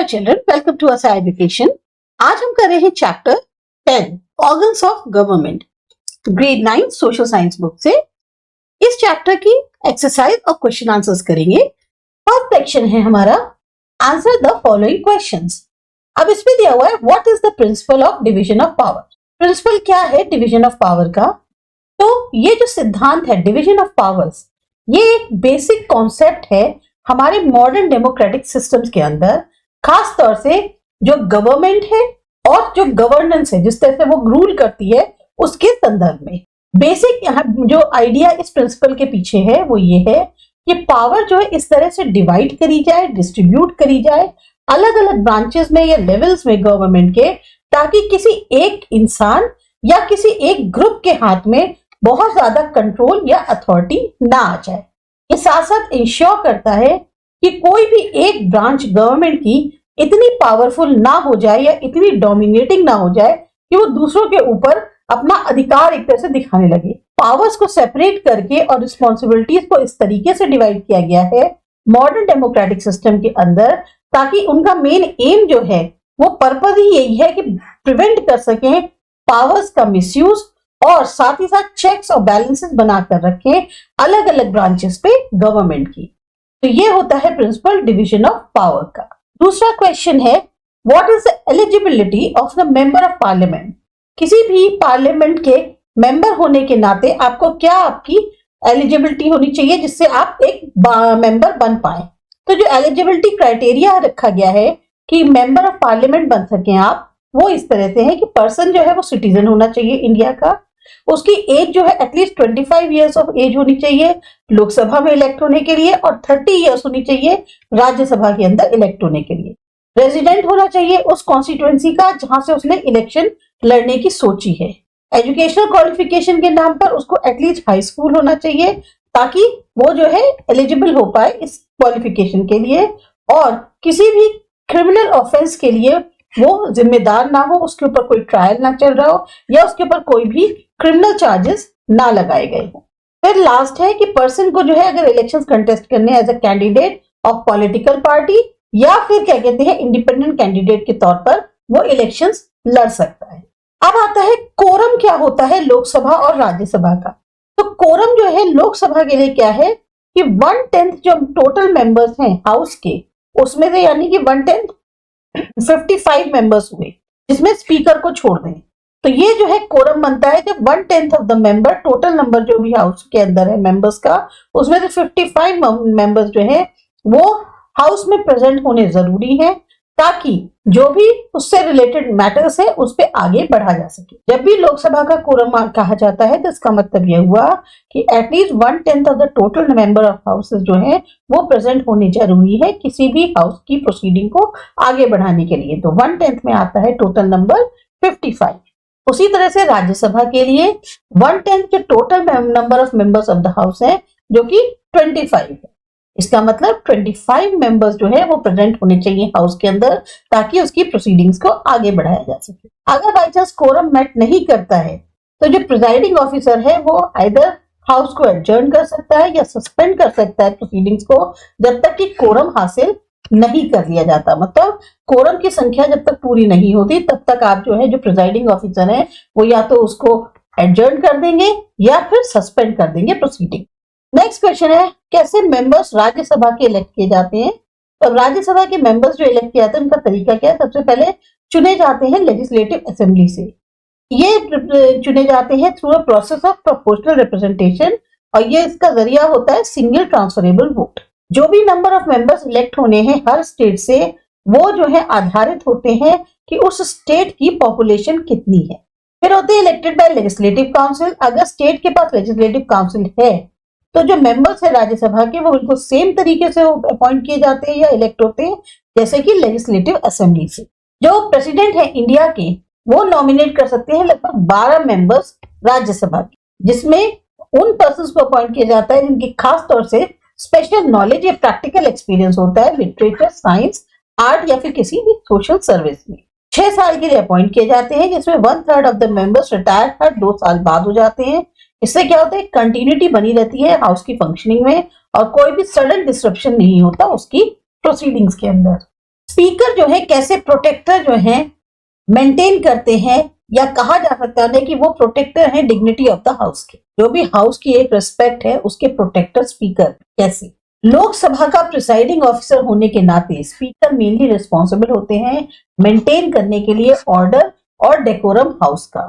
Hello children, welcome to असा education. आज हम कर रहे हैं chapter 10 organs of government, grade 9 social science book से। इस चैप्टर की एक्सरसाइज और क्वेश्चन आंसर्स करेंगे। फर्स्ट सेक्शन है हमारा आंसर द फॉलोइंग क्वेश्चंस। अब इसमें दिया हुआ है what is the principle of division of power. Principle क्या है डिवीजन ऑफ पावर का? तो ये जो सिद्धांत है डिवीजन ऑफ पावर्स, ये एक बेसिक कॉन्सेप्ट है हमारे मॉडर्न डेमोक्रेटिक सिस्टम्स के अंदर, खास तौर से जो गवर्नमेंट है और जो गवर्नेंस है, जिस तरह से वो रूल करती है, उसके संदर्भ में। बेसिक यहाँ जो आइडिया इस प्रिंसिपल के पीछे है वो ये है कि पावर जो है इस तरह से डिवाइड करी जाए, डिस्ट्रीब्यूट करी जाए अलग अलग ब्रांचेस में या लेवल्स में गवर्नमेंट के, ताकि किसी एक इंसान या किसी एक ग्रुप के हाथ में बहुत ज्यादा कंट्रोल या अथॉरिटी ना आ जाए। ये साथ साथ इंश्योर करता है कि कोई भी एक ब्रांच गवर्नमेंट की इतनी पावरफुल ना हो जाए या इतनी डोमिनेटिंग ना हो जाए कि वो दूसरों के ऊपर अपना अधिकार एक तरह से दिखाने लगे। पावर्स को सेपरेट करके और रिस्पॉन्सिबिलिटीज को इस तरीके से डिवाइड किया गया है मॉडर्न डेमोक्रेटिक सिस्टम के अंदर, ताकि उनका मेन एम जो है वो पर्पज ही यही है कि प्रिवेंट कर सकें पावर्स का मिसयूज और साथ ही साथ चेक्स और बैलेंसेस बनाकर रखें अलग अलग ब्रांचेस पे गवर्नमेंट की। तो ये होता है प्रिंसिपल डिवीजन ऑफ पावर का। दूसरा क्वेश्चन है what is the eligibility of the member of parliament. किसी भी पार्लियामेंट के मेंबर होने के नाते आपको क्या आपकी एलिजिबिलिटी होनी चाहिए जिससे आप एक मेंबर बन पाए। तो जो एलिजिबिलिटी क्राइटेरिया रखा गया है कि मेंबर ऑफ पार्लियामेंट बन सके आप, वो इस तरह से है कि पर्सन जो है वो सिटीजन होना चाहिए इंडिया का, उसकी एज जो है एटलीस्ट 25 ईयर्स ऑफ एज होनी चाहिए लोकसभा में इलेक्ट होने के लिए, और 30 ईयर्स होनी चाहिए राज्यसभा के अंदर इलेक्ट होने के लिए। रेजिडेंट होना चाहिए उस कॉन्स्टिट्यूएंसी का जहां से उसने इलेक्शन लड़ने की सोची है। एजुकेशनल क्वालिफिकेशन के नाम पर उसको एटलीस्ट हाई स्कूल होना चाहिए ताकि वो जो है एलिजिबल हो पाए इस क्वालिफिकेशन के लिए, और किसी भी क्रिमिनल ऑफेंस के लिए वो जिम्मेदार ना हो, उसके ऊपर कोई ट्रायल ना चल रहा हो या उसके ऊपर कोई भी क्रिमिनल चार्जेस ना लगाए गए हो। फिर लास्ट है कि पर्सन को जो है अगर इलेक्शंस कंटेस्ट करने as a candidate of political party या फिर क्या कहते हैं इंडिपेंडेंट कैंडिडेट के तौर पर वो इलेक्शंस लड़ सकता है। अब आता है कोरम क्या होता है लोकसभा और राज्यसभा का। तो कोरम जो है लोकसभा के लिए क्या है कि 1/10 जो टोटल मेंबर्स हैं हाउस के, उसमें से यानी कि 1/10 55 मेंबर्स हुए जिसमें स्पीकर को छोड़ दें, तो ये जो है कोरम बनता है जब 1/10 of the member, total number जो भी हाउस के अंदर है मेंबर्स का, उसमें से 55 मेंबर्स जो है वो हाउस में प्रेजेंट होने जरूरी है ताकि जो भी उससे रिलेटेड मैटर्स है उस पर आगे बढ़ा जा सके। जब भी लोकसभा का कोरम कहा जाता है तो इसका मतलब यह हुआ कि at least 1/10 of the total member of houses जो है वो प्रेजेंट होने जरूरी है किसी भी हाउस की प्रोसीडिंग को आगे बढ़ाने के लिए। तो 1/10 में आता है टोटल नंबर 55। उसी तरह से राज्यसभा के लिए 1/10 जो total number of members of the house है जो कि 25 है। इसका मतलब 25 मेंबर्स जो है वो प्रेजेंट होने चाहिए हाउस के अंदर ताकि उसकी प्रोसीडिंग्स को आगे बढ़ाया जा सके। अगर बाई चांस कोरम मैट नहीं करता है तो जो प्रिजाइडिंग ऑफिसर है वो आइदर हाउस को एडजर्न कर सकता है या सस्पेंड कर सकता है प्रोसीडिंग्स को जब तक कि कोरम हासिल नहीं कर लिया जाता। मतलब कोरम की संख्या जब तक पूरी नहीं होती तब तक आप जो है जो प्रिजाइडिंग ऑफिसर है वो या तो उसको एडजर्न कर देंगे या फिर सस्पेंड कर देंगे प्रोसीडिंग। नेक्स्ट क्वेश्चन है कैसे मेंबर्स राज्यसभा के इलेक्ट किए जाते हैं। तो राज्यसभा के मेंबर्स जो इलेक्ट किए जाते हैं उनका तरीका क्या है? सबसे पहले चुने जाते हैं लेजिस्लेटिव असेंबली से। ये चुने जाते हैं through a process of proportional representation, और ये इसका जरिया होता है सिंगल ट्रांसफरेबल वोट। जो भी नंबर ऑफ मेंबर्स इलेक्ट होने हैं हर स्टेट से वो जो है आधारित होते हैं कि उस स्टेट की पॉपुलेशन कितनी है। फिर होते हैं इलेक्टेड बाय लेजिस्लेटिव काउंसिल। अगर स्टेट के पास लेजिस्लेटिव काउंसिल है तो जो मेंबर्स है राज्यसभा के वो उनको सेम तरीके से अपॉइंट किए जाते हैं या इलेक्ट होते हैं जैसे कि लेजिस्लेटिव असेंबली से। जो प्रेसिडेंट है इंडिया के वो नॉमिनेट कर सकते हैं लगभग 12 मेंबर्स राज्यसभा के, जिसमें उन पर्संस को अपॉइंट किया जाता है जिनकी खास तौर से स्पेशल नॉलेज या प्रैक्टिकल एक्सपीरियंस होता है लिटरेचर, साइंस, आर्ट या फिर किसी भी सोशल सर्विस में। 6 साल के लिए अपॉइंट किए जाते हैं जिसमें 1/3 ऑफ द मेंबर्स रिटायर हर 2 साल बाद हो जाते हैं। इससे क्या होता है कंटिन्यूटी बनी रहती है हाउस की फंक्शनिंग में और कोई भी सडन डिसरप्शन नहीं होता उसकी प्रोसीडिंग्स के अंदर। स्पीकर जो है कैसे प्रोटेक्टर जो है मेंटेन करते हैं, या कहा जा सकता है कि वो प्रोटेक्टर है डिग्निटी ऑफ द हाउस के, जो भी हाउस की एक रिस्पेक्ट है उसके प्रोटेक्टर स्पीकर कैसे। लोकसभा का प्रिसाइडिंग ऑफिसर होने के नाते स्पीकर मेनली रिस्पॉन्सिबल होते हैं मेंटेन करने के लिए ऑर्डर और डेकोरम हाउस का,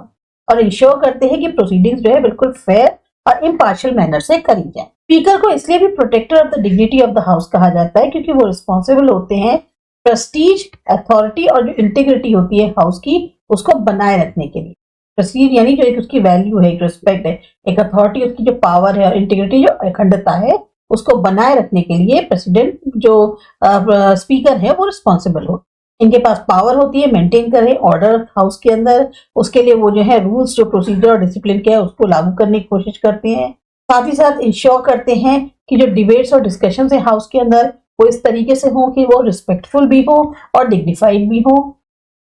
और इंश्योर करते हैं कि प्रोसीडिंग्स जो है बिल्कुल फेयर और इम्पार्शियल मैनर से करी जाए। स्पीकर को इसलिए भी protector of the dignity of the house कहा जाता है क्योंकि वो रिस्पॉन्सिबल होते हैं प्रेस्टीज, अथॉरिटी और जो इंटीग्रिटी होती है हाउस की उसको बनाए रखने के लिए। प्रेस्टीज यानी जो एक उसकी वैल्यू है, एक रिस्पेक्ट है, एक अथॉरिटी उसकी जो पावर है, और इंटीग्रिटी जो अखंडता है उसको बनाए रखने के लिए प्रेसिडेंट जो स्पीकर है वो रिस्पॉन्सिबल हो। इनके पास पावर होती है मेंटेन करें ऑर्डर हाउस के अंदर, उसके लिए वो जो है रूल्स जो प्रोसीजर और डिसिप्लिन के है उसको लागू करने की कोशिश करते हैं। साथ ही साथ इंश्योर करते हैं कि जो डिबेट्स और डिस्कशन है हाउस के अंदर वो इस तरीके से हो कि वो रिस्पेक्टफुल भी हो और डिग्निफाइड भी हो।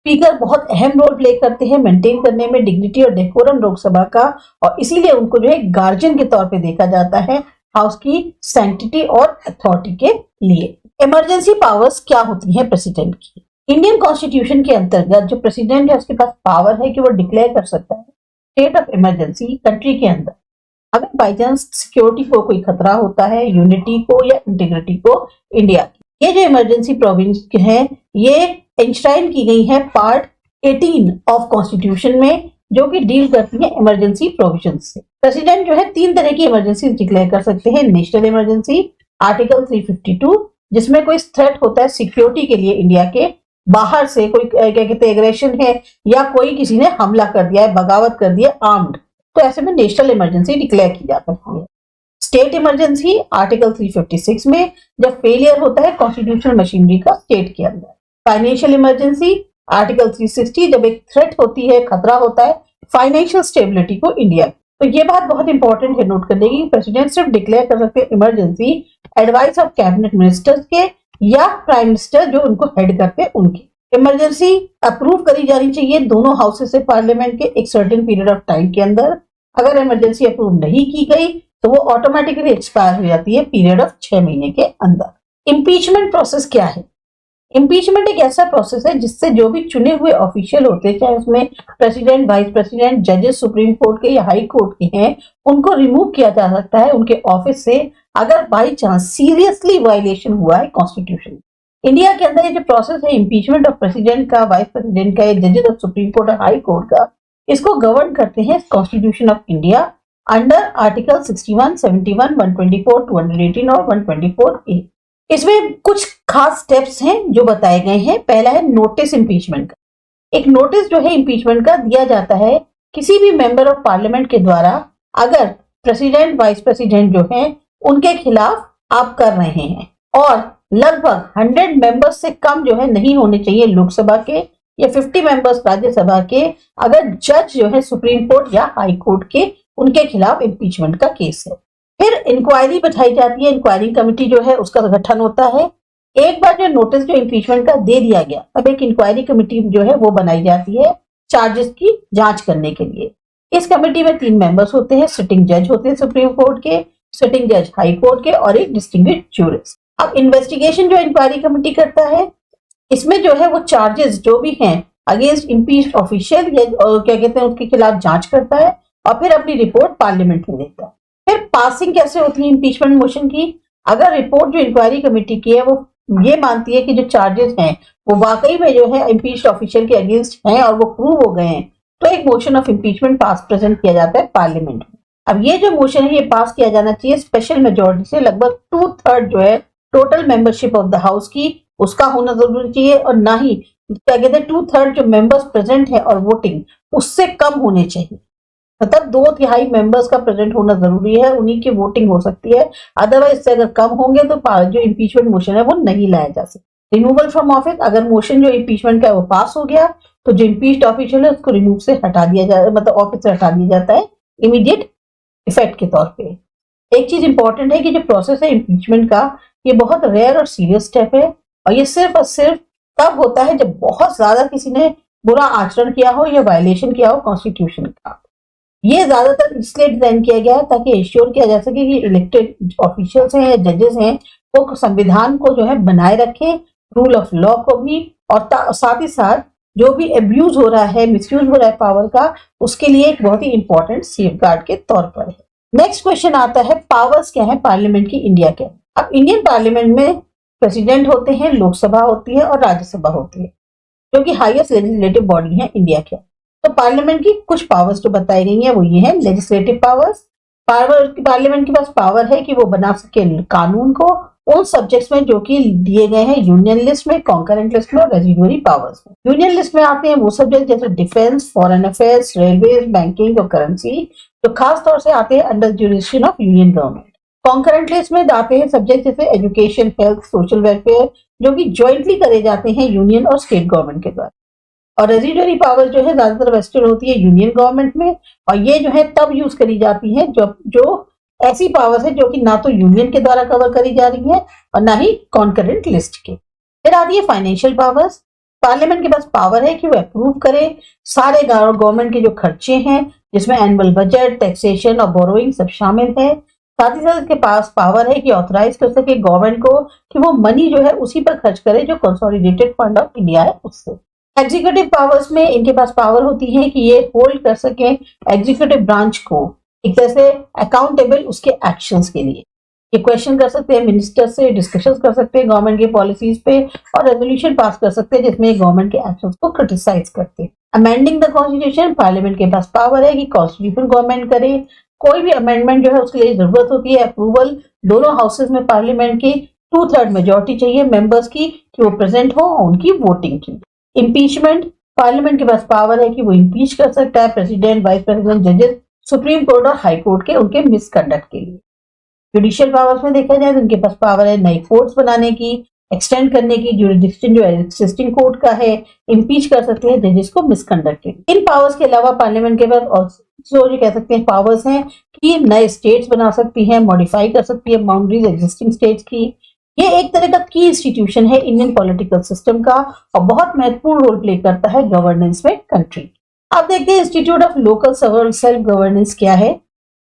स्पीकर बहुत अहम रोल प्ले करते हैं मेंटेन करने में डिग्निटी और डेकोरम लोकसभा का, और इसीलिए उनको जो है गार्जियन के तौर पे देखा जाता है हाउस की सैंक्टिटी और अथॉरिटी के लिए। इमरजेंसी पावर्स क्या होती हैं प्रेसिडेंट की? इंडियन कॉन्स्टिट्यूशन के अंतर्गत जो प्रेसिडेंट है उसके पास पावर है कि वो डिक्लेयर कर सकता है स्टेट ऑफ इमरजेंसी कंट्री के अंदर, अगर बाई चांस सिक्योरिटी को कोई खतरा होता है, यूनिटी को या इंटीग्रिटी को इंडिया की। ये जो इमरजेंसी प्रोविंस है ये एंश्राइन की गई है पार्ट 18 ऑफ कॉन्स्टिट्यूशन में, जो कि डील करती है इमरजेंसी प्रोविजन से। प्रेसिडेंट जो है 3 तरह की इमरजेंसी डिक्लेयर कर सकते हैं। नेशनल इमरजेंसी आर्टिकल 352, जिसमें कोई थ्रेट होता है सिक्योरिटी के लिए, इंडिया के बाहर से कोई क्या कहते हैं एग्रेशन है या कोई किसी ने हमला कर दिया है, बगावत कर दिया आर्म्ड, तो ऐसे में नेशनल इमरजेंसी डिक्लेयर की जा सकती है। स्टेट इमरजेंसी आर्टिकल 356 में जब फेलियर होता है कॉन्स्टिट्यूशनल मशीनरी का स्टेट के अंदर। फाइनेंशियल इमरजेंसी आर्टिकल 360, जब एक थ्रेट होती है, खतरा होता है फाइनेंशियल स्टेबिलिटी को इंडिया। तो ये बात बहुत इंपॉर्टेंट है नोट करने की, प्रेसिडेंट सिर्फ डिक्लेयर कर सकते हैं emergency advice of cabinet ministers के या प्राइम मिनिस्टर जो उनको हेड करते हैं उनकी। इमरजेंसी अप्रूव करी जानी चाहिए दोनों हाउसेस से पार्लियामेंट के एक सर्टेन पीरियड ऑफ टाइम के अंदर। अगर इमरजेंसी अप्रूव नहीं की गई तो वो ऑटोमेटिकली एक्सपायर हो जाती है पीरियड ऑफ 6 महीने के अंदर। इम्पीचमेंट प्रोसेस क्या है? इम्पीचमेंट एक ऐसा प्रोसेस है जिससे जो भी चुने हुए ऑफिशियल होते हैं, चाहे उसमें प्रेसिडेंट, वाइस प्रेसिडेंट, जजेस सुप्रीम कोर्ट के या हाई कोर्ट के हैं, उनको रिमूव किया जा सकता है उनके ऑफिस से अगर बाई चांस सीरियसली वायलेशन हुआ है कॉन्स्टिट्यूशन। इंडिया के अंदर ये जो प्रोसेस है इम्पीचमेंट ऑफ प्रेसिडेंट का, वाइस प्रेसिडेंट का, जजेस ऑफ सुप्रीम कोर्ट और हाई कोर्ट का, इसको गवर्न करते हैं constitution of India under article 61, 71, 124, 218 और 124A। इसमें कुछ खास स्टेप्स हैं जो बताए गए हैं। पहला है नोटिस इम्पीचमेंट का। एक नोटिस जो है इम्पीचमेंट का दिया जाता है किसी भी मेंबर ऑफ पार्लियामेंट के द्वारा अगर प्रेसिडेंट, वाइस प्रेसिडेंट जो है उनके खिलाफ आप कर रहे हैं, और लगभग 100 मेंबर्स से कम जो है नहीं होने चाहिए लोकसभा के, या 50 मेंबर्स राज्यसभा के, अगर जज जो है सुप्रीम कोर्ट या हाई कोर्ट के उनके खिलाफ इम्पीचमेंट का केस है। फिर इंक्वायरी बैठाई जाती है, इंक्वायरी कमेटी जो है उसका गठन होता है। एक बार जो नोटिस जो इम्पीचमेंट का दे दिया गया तब एक इंक्वायरी कमेटी जो है वो बनाई जाती है चार्जेस की जांच करने के लिए। इस कमेटी में 3 मेंबर्स होते हैं, सिटिंग जज होते हैं सुप्रीम कोर्ट के, सिटिंग जज हाई कोर्ट के, और एक डिस्टिंग्विश्ड ज्यूरिस्ट। अब इन्वेस्टिगेशन जो इंक्वायरी कमेटी करता है इसमें जो है वो चार्जेस जो भी हैं अगेंस्ट इम्पीच्ड ऑफिशियल या क्या कहते हैं उसके खिलाफ जांच करता है और फिर अपनी रिपोर्ट पार्लियामेंट में देता है। फिर पासिंग कैसे होती है इम्पीचमेंट मोशन की? अगर रिपोर्ट जो इंक्वायरी कमेटी की है वो ये मानती है कि जो चार्जेस हैं वो वाकई में जो है इम्पीच्ड ऑफिशियल के अगेंस्ट हैं और वो प्रूव हो गए हैं, तो एक motion of impeachment pass present किया जाता है पार्लियामेंट में। अब ये जो मोशन है ये पास किया जाना चाहिए स्पेशल मेजोरिटी से, लगभग 2/3 जो है total membership of the house की उसका होना जरूरी चाहिए, और ना ही क्या कहते हैं 2/3 जो मेंबर्स प्रेजेंट है और वोटिंग उससे कम होने चाहिए। मतलब 2/3 मेंबर्स का प्रेजेंट होना जरूरी है, उन्हीं की वोटिंग हो सकती है, अदरवाइज से अगर कम होंगे तो जो इम्पीचमेंट मोशन है वो नहीं लाया जा सकता। रिमूवल फ्रॉम ऑफिस, अगर मोशन जो इम्पीचमेंट का है वो पास हो गया तो जो इम्पीच्ड ऑफिशियल है उसको रिमूव से हटा दिया जाता, मतलब ऑफिस से हटा दिया जाता है इमीडिएट इफेक्ट के तौर पे। एक चीज इंपॉर्टेंट है कि जो प्रोसेस है इम्पीचमेंट का ये बहुत रेयर और सीरियस स्टेप है, और ये सिर्फ और सिर्फ तब होता है जब बहुत ज्यादा किसी ने बुरा आचरण किया हो या वायलेशन किया हो कॉन्स्टिट्यूशन का। ये ज्यादातर इसलिए डिजाइन किया गया है ताकि इंश्योर किया जा सके कि इलेक्टेड ऑफिशियल्स हैं या जजेस हैं वो संविधान को जो है बनाए रखें रूल ऑफ लॉ को भी, और साथ ही साथ जो भी एब्यूज हो रहा है, मिसयूज हो रहा है पावर का, उसके लिए एक बहुत ही इंपॉर्टेंट सेफगार्ड के तौर पर है। नेक्स्ट क्वेश्चन आता है, पावर्स क्या है पार्लियामेंट की इंडिया के। अब इंडियन पार्लियामेंट में प्रेसिडेंट होते हैं, लोकसभा होती है और राज्यसभा होती है, जो कि हाईएस्ट लेजिस्लेटिव बॉडी है इंडिया के। तो पार्लियामेंट की कुछ पावर्स जो बताई गई है वो ये है, लेजिस्लेटिव पावर्स। पार्लियामेंट के पास पावर है कि वो बना सके कानून को उन सब्जेक्ट्स में जो कि दिए गए हैं यूनियन लिस्ट में, कॉन्करेंट लिस्ट में और रेजिडुअरी पावर्स में। यूनियन लिस्ट में आते हैं वो सब्जेक्ट जैसे defence, foreign affairs, railway, banking और करेंसी, जो खास तौर से आते हैं under jurisdiction of union government. Concurrent list में आते हैं सब्जेक्ट जैसे एजुकेशन, हेल्थ, सोशल वेलफेयर, जो कि ज्वाइंटली करे जाते हैं यूनियन और स्टेट गवर्नमेंट के द्वारा। और रेजिडुअरी पावर जो है ज्यादातर वेस्टेड होती है यूनियन गवर्नमेंट में, और ये जो है तब यूज करी जाती है जो ऐसी पावर्स है जो कि ना तो यूनियन के द्वारा कवर करी जा रही है और ना ही कॉन्करेंट लिस्ट के। फिर आती है फाइनेंशियल पावर्स। पार्लियामेंट के पास पावर है कि वो अप्रूव करे सारे गवर्नमेंट के जो खर्चे हैं, जिसमें एनुअल बजट, टैक्सेशन और बोरोइंग सब शामिल है। साथ ही साथ इसके पास पावर है कि ऑथराइज कर सके गवर्नमेंट को कि वो मनी जो है उसी पर खर्च करे जो कंसोलिडेटेड फंड ऑफ इंडिया है उससे। एग्जीक्यूटिव पावर्स में इनके पास पावर होती है कि ये होल्ड कर सके एग्जीक्यूटिव ब्रांच को एक तरह से अकाउंटेबल उसके एक्शंस के लिए। ये क्वेश्चन कर सकते हैं मिनिस्टर से, डिस्कशन कर सकते हैं गवर्नमेंट की पॉलिसीज पे और रेजोल्यूशन पास कर सकते हैं जिसमें गवर्नमेंट के एक्शंस को क्रिटिसाइज करते हैं। अमेंडिंग द कॉन्स्टिट्यूशन, पार्लियामेंट के पास पावर है कि कॉन्स्टिट्यूशन गवर्नमेंट करे। कोई भी अमेंडमेंट जो है उसके लिए जरूरत होती है अप्रूवल दोनों हाउसेज में पार्लियामेंट की 2/3 मेजोरिटी चाहिए मेंबर्स की कि वो प्रेजेंट हो और उनकी वोटिंग की। इम्पीचमेंट, पार्लियामेंट के पास पावर है कि वो इम्पीच कर सकता है प्रेसिडेंट, वाइस प्रेसिडेंट, जजेस, सुप्रीम कोर्ट और हाई कोर्ट के उनके मिसकंडक्ट के लिए। जुडिशियल पावर्स में देखा जाए तो उनके पास पावर है नई कोर्ट्स बनाने की, एक्सटेंड करने की जुरिडिक्शन जो एग्जिस्टिंग कोर्ट का है, इम्पीच कर सकते हैं जजेस को मिसकंडक्ट के। इन पावर्स के अलावा पार्लियामेंट के पास जो कह सकते हैं पावर्स हैं कि नए स्टेट्स बना सकती है, मॉडिफाई कर सकती है बाउंड्रीज एग्जिस्टिंग स्टेट्स की। ये एक तरह का की इंस्टीट्यूशन है इंडियन पॉलिटिकल सिस्टम का और बहुत महत्वपूर्ण रोल प्ले करता है गवर्नेंस में कंट्री। अब देखते हैं institute of local self governance क्या है।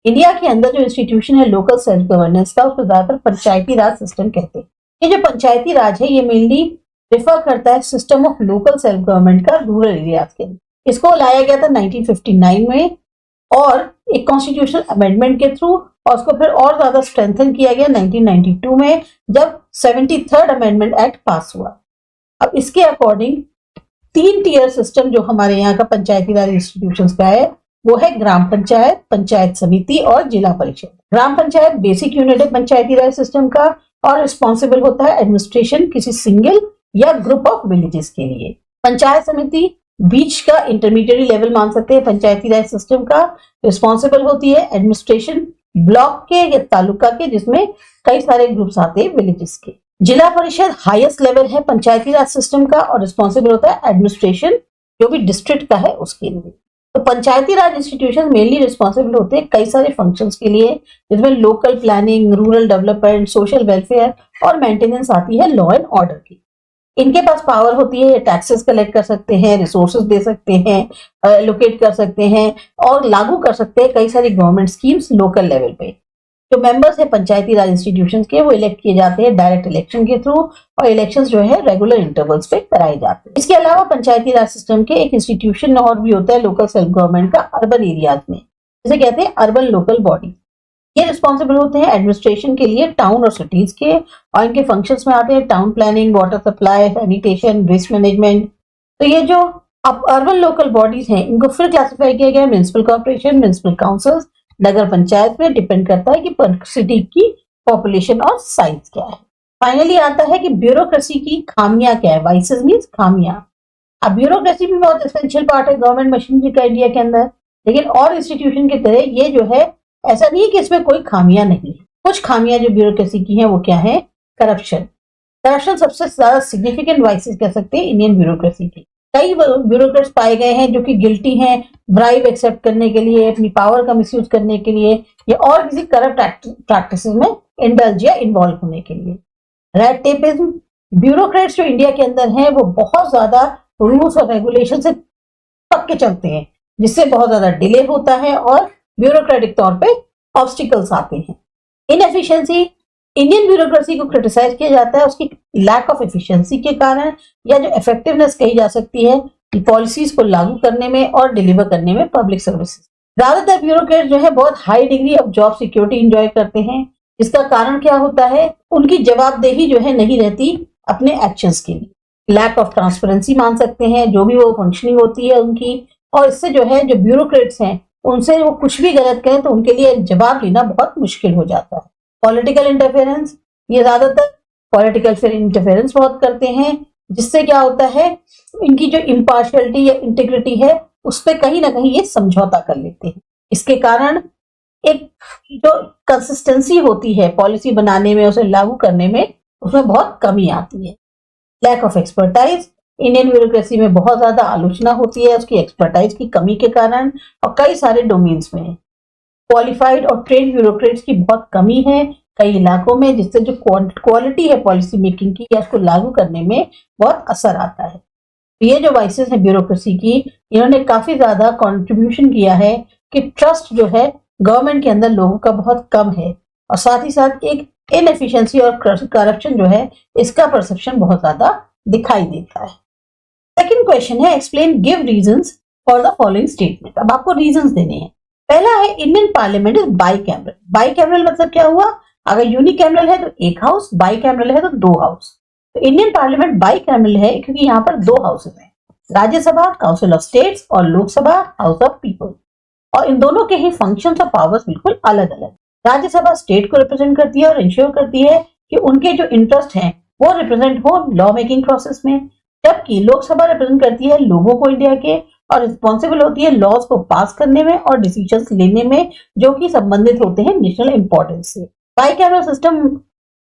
इंडिया के अंदर जो इंस्टीट्यूशन है लोकल सेल्फ गवर्नेंस का उसको ज्यादातर पंचायती राज सिस्टम कहते हैं। ये जो पंचायती राज है ये मेनली रिफर करता है system of local self government का रूरल एरियाज के लिए। इसको लाया गया था 1959 में और एक कॉन्स्टिट्यूशनल अमेंडमेंट के थ्रू, और उसको फिर और ज्यादा स्ट्रेंथन किया गया 1992 में जब 73rd अमेंडमेंट एक्ट पास हुआ। अब इसके अकॉर्डिंग 3 टीयर सिस्टम जो हमारे यहाँ का पंचायती राज इंस्टीट्यूशंस का है वो है ग्राम पंचायत, पंचायत समिति और जिला परिषद। ग्राम पंचायत बेसिक यूनिट है पंचायती राज सिस्टम का और रिस्पॉन्सिबल होता है एडमिनिस्ट्रेशन किसी सिंगल या ग्रुप ऑफ विलेजेस के लिए। पंचायत समिति बीच का इंटरमीडिएट लेवल मान सकते हैं पंचायती राज सिस्टम का, रिस्पॉन्सिबल होती है एडमिनिस्ट्रेशन ब्लॉक के या तालुका के जिसमें कई सारे ग्रुप्स आते हैं विलेजेस के। जिला परिषद हाईएस्ट लेवल है पंचायती राज सिस्टम का और रिस्पॉन्सिबल होता है एडमिनिस्ट्रेशन जो भी डिस्ट्रिक्ट का है उसके लिए। तो पंचायती राज इंस्टीट्यूशन मेनली रिस्पॉन्सिबल होते हैं कई सारे फंक्शंस के लिए जिसमें local planning, rural development, social welfare और मेंटेनेंस आती है लॉ एंड ऑर्डर की। इनके पास पावर होती है टैक्सेस कलेक्ट कर सकते हैं, रिसोर्सेज दे सकते हैं, एलोकेट कर सकते हैं और लागू कर सकते हैं कई सारी गवर्नमेंट स्कीम्स लोकल लेवल पे। जो मेंबर्स है पंचायती राज इंस्टीट्यूशंस के वो इलेक्ट किए जाते हैं डायरेक्ट इलेक्शन के थ्रू और इलेक्शंस जो है रेगुलर इंटरवल्स पे कराए जाते हैं। इसके अलावा पंचायती राज सिस्टम के एक इंस्टीट्यूशन और भी होता है लोकल सेल्फ गवर्नमेंट का अर्बन एरियाज में, जिसे कहते हैं अर्बन लोकल बॉडी। ये रिस्पॉन्सिबल होते हैं एडमिनिस्ट्रेशन के लिए टाउन और सिटीज के और इनके फंक्शंस में आते हैं town planning, water supply, sanitation, waste management. तो ये जो अब अर्बन लोकल बॉडीज हैं इनको फिर क्लासिफाई किया गया म्युनिसिपल कॉर्पोरेशन, म्युनिसिपल काउंसिल्स, नगर पंचायत में डिपेंड करता है कि सिटी की पॉपुलेशन और साइज क्या है। फाइनली आता है कि ब्यूरोक्रेसी की खामियां क्या है, वाइसेस मींस खामियां। अब ब्यूरोक्रेसी भी बहुत एसेंशियल पार्ट है गवर्नमेंट मशीनरी का इंडिया के अंदर, लेकिन और इंस्टीट्यूशन की तरह ये जो है ऐसा नहीं है कि इसमें कोई खामियां नहीं है। कुछ खामियां जो ब्यूरोक्रेसी की हैं वो क्या है, करप्शन। करप्शन सबसे ज्यादा सिग्निफिकेंट वाइसेस कह सकते हैं इंडियन ब्यूरोक्रेसी की। कई ब्यूरोक्रेट्स पाए गए हैं जो कि गिल्टी हैं ब्राइब एक्सेप्ट करने के लिए, अपनी पावर का मिसयूज करने के लिए या और किसी करप्ट प्रैक्टिसेस में इंडल्ज या इन्वॉल्व होने के लिए। रेड टेपिज्म, ब्यूरोक्रेट्स जो इंडिया के अंदर हैं वो बहुत ज्यादा रूल्स और रेगुलेशन से पक्के चलते हैं जिससे बहुत ज्यादा डिले होता है और ब्यूरोक्रेटिक तौर पे ऑब्स्टिकल्स आते हैं। इनएफिशिएंसी, इंडियन ब्यूरोक्रेसी को क्रिटिसाइज किया जाता है उसकी लैक ऑफ एफिशिएंसी के कारण, या जो इफेक्टिवनेस कही जा सकती है कि पॉलिसीज को लागू करने में और डिलीवर करने में पब्लिक सर्विसेज। ज्यादातर ब्यूरोक्रेट जो है बहुत high degree of job security enjoy करते हैं। इसका कारण क्या होता है, उनकी जवाबदेही जो है नहीं रहती अपने एक्शंस के लिए। लैक ऑफ ट्रांसपेरेंसी मान सकते हैं जो भी वो फंक्शनिंग होती है उनकी, और इससे जो है जो ब्यूरोक्रेट्स हैं उनसे वो कुछ भी गलत करें तो उनके लिए जवाब लेना बहुत मुश्किल हो जाता है। पॉलिटिकल इंटरफेरेंस, ये ज्यादातर पॉलिटिकल फिर इंटरफेरेंस बहुत करते हैं, जिससे क्या होता है इनकी जो इम्पार्शियलिटी या इंटीग्रिटी है उस पर कहीं ना कहीं ये समझौता कर लेते हैं। इसके कारण एक जो कंसिस्टेंसी होती है पॉलिसी बनाने में, उसे लागू करने में, उसमें बहुत कमी आती है। Lack of expertise, Indian bureaucracy में बहुत ज्यादा आलोचना होती है उसकी एक्सपर्टाइज की कमी के कारण, और कई सारे डोमेन्स में क्वालिफाइड और ट्रेन ब्यूरोक्रेट्स की बहुत कमी है कई इलाकों में, जिससे जो क्वालिटी है पॉलिसी मेकिंग की या उसको लागू करने में बहुत असर आता है। ये जो वाइसेस है ब्यूरोक्रेसी की, इन्होंने काफी ज्यादा कंट्रीब्यूशन किया है कि ट्रस्ट जो है गवर्नमेंट के अंदर लोगों का बहुत कम है, और साथ ही साथ एक इनएफिशिएंसी और करप्शन जो है इसका परसेप्शन बहुत ज्यादा दिखाई देता है। सेकंड क्वेश्चन है explain give reasons for the following statement. अब आपको रीजंस देने हैं। पहला है Indian parliament is bicameral. Bicameral मतलब क्या हुआ, अगर यूनिकैमरल है तो एक हाउस, बाइकैमरल है तो दो हाउस। तो इंडियन पार्लियामेंट बाइकैमरल है क्योंकि यहाँ पर दो हाउसेज हैं, राज्यसभा काउंसिल ऑफ स्टेट्स और लोकसभा हाउस ऑफ पीपल, और इन दोनों के ही फंक्शंस और पावर्स बिल्कुल अलग अलग। राज्यसभा स्टेट को रिप्रेजेंट करती है और इंश्योर करती है कि उनके जो इंटरेस्ट हैं वो रिप्रेजेंट हो लॉ मेकिंग प्रोसेस में, जबकि लोकसभा रिप्रेजेंट करती है लोगों को इंडिया के और रिस्पॉन्सिबल होती है लॉज को पास करने में और डिसीजंस लेने में जो कि संबंधित होते हैं नेशनल इंपॉर्टेंस से। बाइकैमरल सिस्टम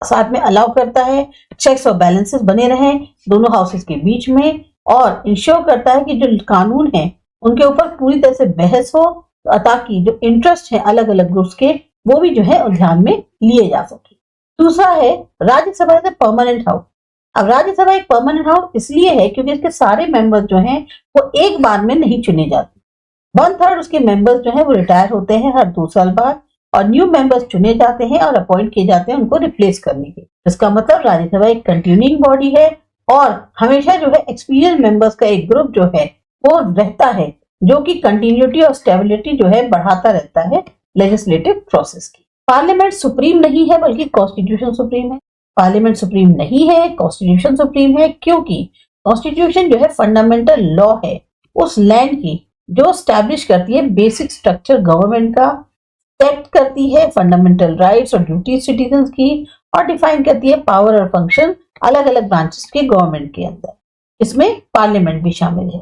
साथ में अलाउ करता है चेक्स और बैलेंसेस बने रहें दोनों हाउसेस के बीच में, और इंश्योर करता है कि जो कानून है उनके ऊपर पूरी तरह से बहस हो, ताकि जो इंटरेस्ट है अलग अलग ग्रुप्स के वो भी जो है ध्यान में लिए जा सके। दूसरा है Rajya Sabha is a permanent house. अब राज्यसभा एक परमानेंट हाउस इसलिए है क्योंकि इसके सारे मेंबर्स जो हैं वो एक बार में नहीं चुने जाते। 1/3 उसके मेंबर्स जो है वो रिटायर होते हैं हर 2 साल बाद, और न्यू मेंबर्स चुने जाते हैं और अपॉइंट किए जाते हैं उनको रिप्लेस करने के। इसका मतलब राज्यसभा एक कंटिन्यूइंग बॉडी है और हमेशा जो है एक्सपीरियंस मेंबर्स का एक ग्रुप जो है वो रहता है, जो कि कंटिन्यूटी और स्टेबिलिटी जो है बढ़ाता रहता है लेजिस्लेटिव प्रोसेस की। पार्लियामेंट सुप्रीम नहीं है बल्कि कॉन्स्टिट्यूशन सुप्रीम है। पार्लियामेंट सुप्रीम नहीं है, कॉन्स्टिट्यूशन सुप्रीम है, क्योंकि कॉन्स्टिट्यूशन जो है फंडामेंटल लॉ है उस लैंड की, जो स्टैब्लिश करती है बेसिक स्ट्रक्चर गवर्नमेंट का, सेट करती है फंडामेंटल राइट्स और ड्यूटीज सिटीजन्स की, और डिफाइन करती है पावर और फंक्शन अलग अलग ब्रांचेस के गवर्नमेंट के अंदर। इसमें पार्लियामेंट भी शामिल है।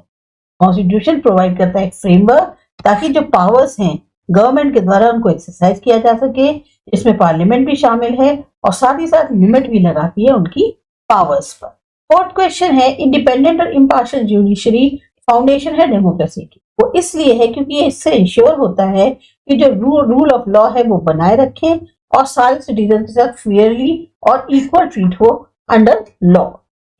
कॉन्स्टिट्यूशन प्रोवाइड करता है एक फ्रेमवर्क ताकि जो पावर्स हैं गवर्नमेंट के द्वारा उनको एक्सरसाइज किया जा सके। इसमें पार्लियामेंट भी शामिल है और साथ ही साथ लिमिट भी लगाती है उनकी पावर्स पर। फोर्थ क्वेश्चन है इंडिपेंडेंट और इम्पार्शियल जुडिशरी फाउंडेशन है डेमोक्रेसी की। वो इसलिए है क्योंकि ये इससे इंश्योर होता है कि जो रूल ऑफ लॉ है वो बनाए रखें और सारे सिटीजन के साथ फेयरली और इक्वल ट्रीट हो अंडर लॉ।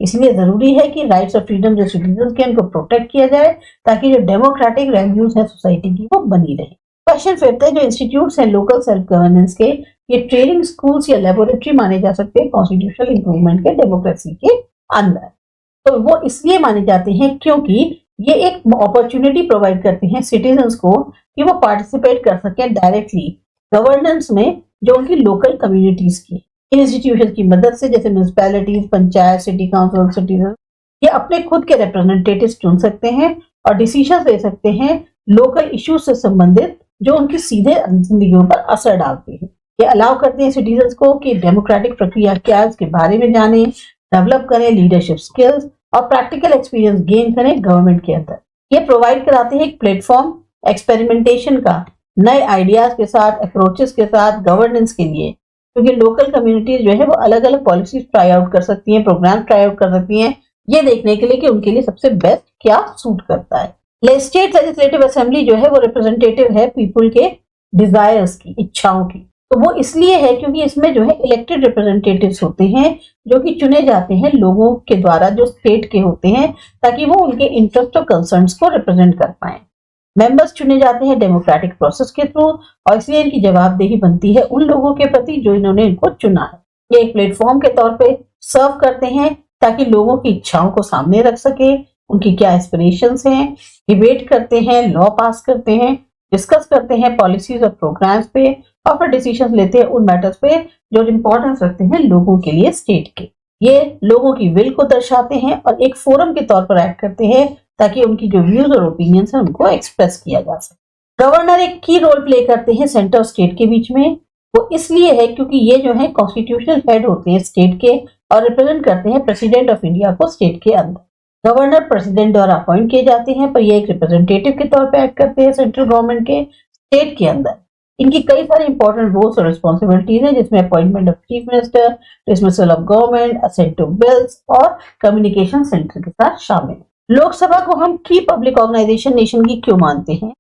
इसलिए जरूरी है कि राइट्स और फ्रीडम जो सिटीजन के उनको प्रोटेक्ट किया जाए ताकि जो डेमोक्रेटिक वैल्यूज है सोसाइटी की वो बनी रहे। क्वेश्चन फिफ्थ है जो इंस्टीट्यूट्स हैं लोकल सेल्फ गवर्नेंस के, ये ट्रेनिंग स्कूल्स या लेबोरेटरी माने जा सकते हैं कॉन्स्टिट्यूशनल इंप्रूवमेंट के डेमोक्रेसी के अंदर। तो वो इसलिए माने जाते हैं क्योंकि ये एक अपॉर्चुनिटी प्रोवाइड करते हैं सिटीजन्स को कि वो पार्टिसिपेट कर सकें डायरेक्टली गवर्नेंस में जो उनकी लोकल कम्युनिटीज की। इन इंस्टीट्यूशन की मदद से जैसे municipalities, panchayat, city council, citizen ये अपने खुद के रिप्रेजेंटेटिव्स चुन सकते हैं और डिसीजन ले सकते हैं लोकल इश्यूज से संबंधित जो उनकी सीधे जिंदगियों पर असर डालते हैं। ये अलाउ करते हैं सिटीजन्स को कि डेमोक्रेटिक प्रक्रिया क्या है उसके बारे में जाने, डेवलप करें लीडरशिप स्किल्स और प्रैक्टिकल एक्सपीरियंस गेन करें गवर्नमेंट के अंदर। ये प्रोवाइड कराते हैं एक प्लेटफॉर्म एक्सपेरिमेंटेशन का नए आइडियाज के साथ, अप्रोचेस के साथ गवर्नेंस के लिए, क्योंकि लोकल कम्युनिटीज जो है वो अलग अलग पॉलिसीज ट्राई आउट कर सकती हैं, प्रोग्राम ट्राई आउट कर सकती हैं, ये देखने के लिए कि उनके लिए सबसे बेस्ट क्या सूट करता है। स्टेट लेजिस्लेटिव असेंबली जो है वो रिप्रेजेंटेटिव है पीपल के डिजायर्स की, इच्छाओं की। तो वो इसलिए है क्योंकि इसमें जो है इलेक्टेड रिप्रेजेंटेटिव्स होते हैं जो कि चुने जाते हैं लोगों के द्वारा जो स्टेट के होते हैं ताकि वो उनके इंटरेस्ट और कंसर्न्स को रिप्रेजेंट कर पाए। मेंबर्स चुने जाते हैं डेमोक्रेटिक प्रोसेस के थ्रू और इसलिए इनकी जवाबदेही बनती है उन लोगों के प्रति जो इन्होंने इनको चुना है। ये एक प्लेटफॉर्म के तौर पे सर्व करते हैं ताकि लोगों की इच्छाओं को सामने रख सके, उनकी क्या एस्पिरेशंस हैं, डिबेट करते हैं, लॉ पास करते हैं, डिस्कस करते हैं पॉलिसीज और प्रोग्राम्स पे, और फिर डिसीजन लेते हैं उन मैटर्स पे जो इंपॉर्टेंस रखते हैं लोगों के लिए, स्टेट के। ये लोगों की विल को दर्शाते हैं और एक फोरम के तौर पर एक्ट करते हैं ताकि उनकी जो व्यूज और ओपिनियंस है उनको एक्सप्रेस किया जा सके। गवर्नर एक की रोल प्ले करते हैं सेंटर और स्टेट के बीच में। वो इसलिए है क्योंकि ये जो है कॉन्स्टिट्यूशनल हेड होते हैं स्टेट के और रिप्रेजेंट करते हैं प्रेसिडेंट ऑफ इंडिया को स्टेट के अंदर। गवर्नर प्रेसिडेंट द्वारा अपॉइंट किए जाते हैं, पर ये एक रिप्रेजेंटेटिव के तौर पे एक्ट करते हैं सेंट्रल गवर्नमेंट के स्टेट के अंदर। इनकी कई सारी इंपॉर्टेंट रोल्स और रिस्पॉन्सिबिलिटीज हैं, जिसमें appointment of chief minister, dismissal of government, assent to bills और कम्युनिकेशन सेंटर के साथ शामिल। लोकसभा को हम की पब्लिक ऑर्गेनाइजेशन नेशन की क्यों मानते हैं?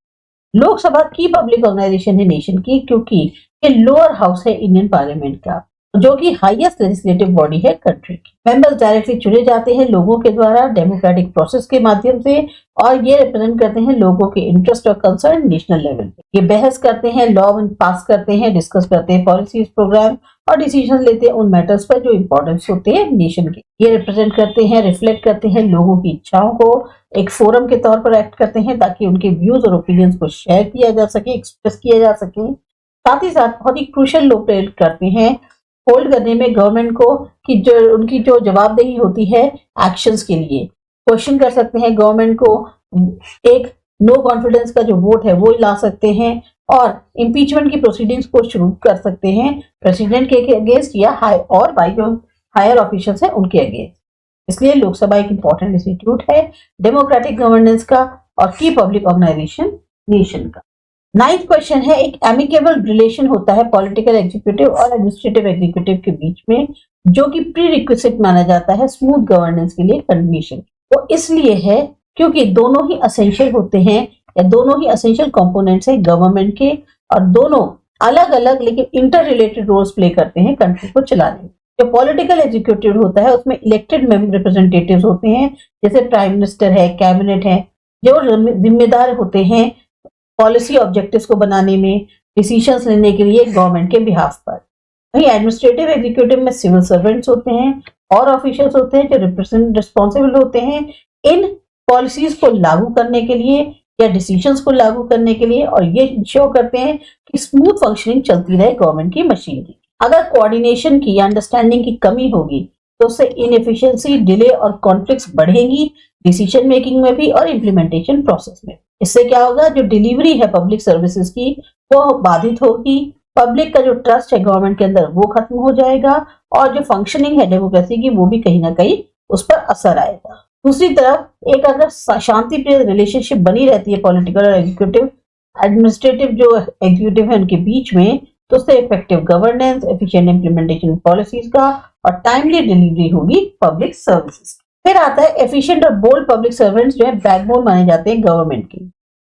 लोकसभा की पब्लिक ऑर्गेनाइजेशन है नेशन की क्योंकि ये लोअर हाउस है इंडियन पार्लियामेंट का, जो कि हाईएस्ट लेजिस्लेटिव बॉडी है कंट्री की। मेंबर्स डायरेक्टली चुने जाते हैं लोगों के द्वारा डेमोक्रेटिक प्रोसेस के माध्यम से, और ये रिप्रेजेंट करते हैं लोगों के इंटरेस्ट और कंसर्न नेशनल लेवल पे। ये बहस करते हैं, लॉ पास करते हैं, डिस्कस करते हैं पॉलिसीज, प्रोग्राम और डिसीजन लेते हैं उन मैटर्स पर जो इंपॉर्टेंस होते हैं नेशन के। ये रिप्रेजेंट करते हैं, रिफ्लेक्ट करते हैं लोगों की इच्छाओं को, एक फोरम के तौर पर एक्ट करते हैं ताकि उनके व्यूज और ओपिनियंस को शेयर किया जा सके, एक्सप्रेस किया जा सके। साथ ही साथ बहुत ही क्रूशियल रोल प्ले करते हैं होल्ड करने में गवर्नमेंट को कि जो उनकी जो जवाबदेही होती है एक्शंस के लिए। क्वेश्चन कर सकते हैं गवर्नमेंट को, एक नो कॉन्फिडेंस का जो वोट है वो ला सकते हैं, और इम्पीचमेंट की प्रोसीडिंग्स को शुरू कर सकते हैं प्रेसिडेंट के अगेंस्ट या और बाई जो हायर ऑफिशियल्स हैं उनके अगेंस्ट। इसलिए लोकसभा एक इंपॉर्टेंट इंस्टीट्यूट है डेमोक्रेटिक गवर्नेंस का और की पब्लिक ऑर्गेनाइजेशन नेशन का। 9th क्वेश्चन है, एक एमिकेबल रिलेशन होता है पॉलिटिकल एग्जीक्यूटिव और एडमिनिस्ट्रेटिव एग्जीक्यूटिव के बीच में, जो कि प्री रिक्विजिट माना जाता है स्मूथ गवर्नेंस के लिए कंडीशन। वो इसलिए है क्योंकि दोनों ही असेंशियल होते हैं, या दोनों ही असेंशियल कंपोनेंट्स हैं गवर्नमेंट के, और दोनों अलग अलग लेकिन इंटर रिलेटेड रोल्स प्ले करते हैं कंट्री को चलाने में। जो पॉलिटिकल एग्जीक्यूटिव होता है उसमें इलेक्टेड रिप्रेजेंटेटिव्स होते हैं, जैसे प्राइम मिनिस्टर है, कैबिनेट है, जो जिम्मेदार होते हैं पॉलिसी ऑब्जेक्टिव्स को बनाने में, डिसीजंस लेने के लिए गवर्नमेंट के बिहाफ पर। वहीं एडमिनिस्ट्रेटिव एग्जीक्यूटिव में सिविल सर्वेंट्स होते हैं और ऑफिशियल्स होते हैं जो रिस्पॉन्सिबल होते हैं इन पॉलिसीज को लागू करने के लिए या डिसीजंस को लागू करने के लिए, और ये इंश्योर करते हैं कि स्मूथ फंक्शनिंग चलती रहे गवर्नमेंट की मशीन की। अगर कोऑर्डिनेशन की या अंडरस्टैंडिंग की कमी होगी तो उससे इनएफिशिएंसी, डिले और कॉन्फ्लिक्ट्स बढ़ेंगी डिसीजन मेकिंग में भी और इम्प्लीमेंटेशन प्रोसेस में। इससे क्या होगा, जो डिलीवरी है पब्लिक सर्विसेज की वो बाधित होगी, पब्लिक का जो ट्रस्ट है गवर्नमेंट के अंदर वो खत्म हो जाएगा, और जो फंक्शनिंग है डेमोक्रेसी की वो भी कहीं ना कहीं उस पर असर आएगा। दूसरी तरफ एक अगर शांतिप्रिय रिलेशनशिप बनी रहती है पॉलिटिकल और एग्जीक्यूटिव एडमिनिस्ट्रेटिव जो एग्जीक्यूटिव है उनके बीच में, तो उससे effective governance, efficient implementation policies का और टाइमली डिलीवरी होगी पब्लिक सर्विसेज। फिर आता है एफिशिएंट और बोल्ड पब्लिक सर्वेंट्स जो है बैकबोन माने जाते हैं गवर्नमेंट के।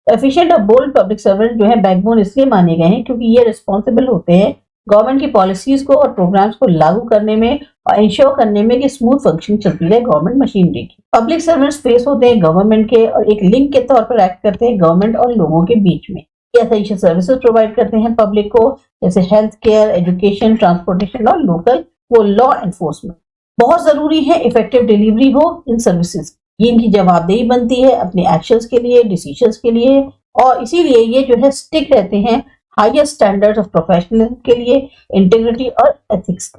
एफिशिएंट और बोल्ड पब्लिक सर्वेंट जो है बैकबोन इसलिए माने गए हैं क्योंकि ये रिस्पॉन्सिबल होते हैं गवर्नमेंट की पॉलिसीज को और प्रोग्राम्स को लागू करने में और इंश्योर करने में कि स्मूथ फंक्शनिंग चलती रहे गवर्नमेंट मशीनरी की। पब्लिक सर्वेंट्स फेस होते हैं गवर्नमेंट के और एक लिंक के तौर पर एक्ट करते हैं गवर्नमेंट और लोगों के बीच में। ये एसेंशियल सर्विसेज प्रोवाइड करते हैं पब्लिक को, जैसे हेल्थ केयर, एजुकेशन, ट्रांसपोर्टेशन और लोकल वो लॉ एनफोर्समेंट। बहुत जरूरी है इफेक्टिव डिलीवरी हो इन सर्विसेज। ये इनकी जवाबदेही बनती है अपने एक्शंस के लिए, डिसीजंस के लिए, और इसीलिए ये जो है स्टिक रहते हैं हाईएस्ट स्टैंडर्ड्स ऑफ प्रोफेशनलिज्म के लिए, इंटीग्रिटी और एथिक्स।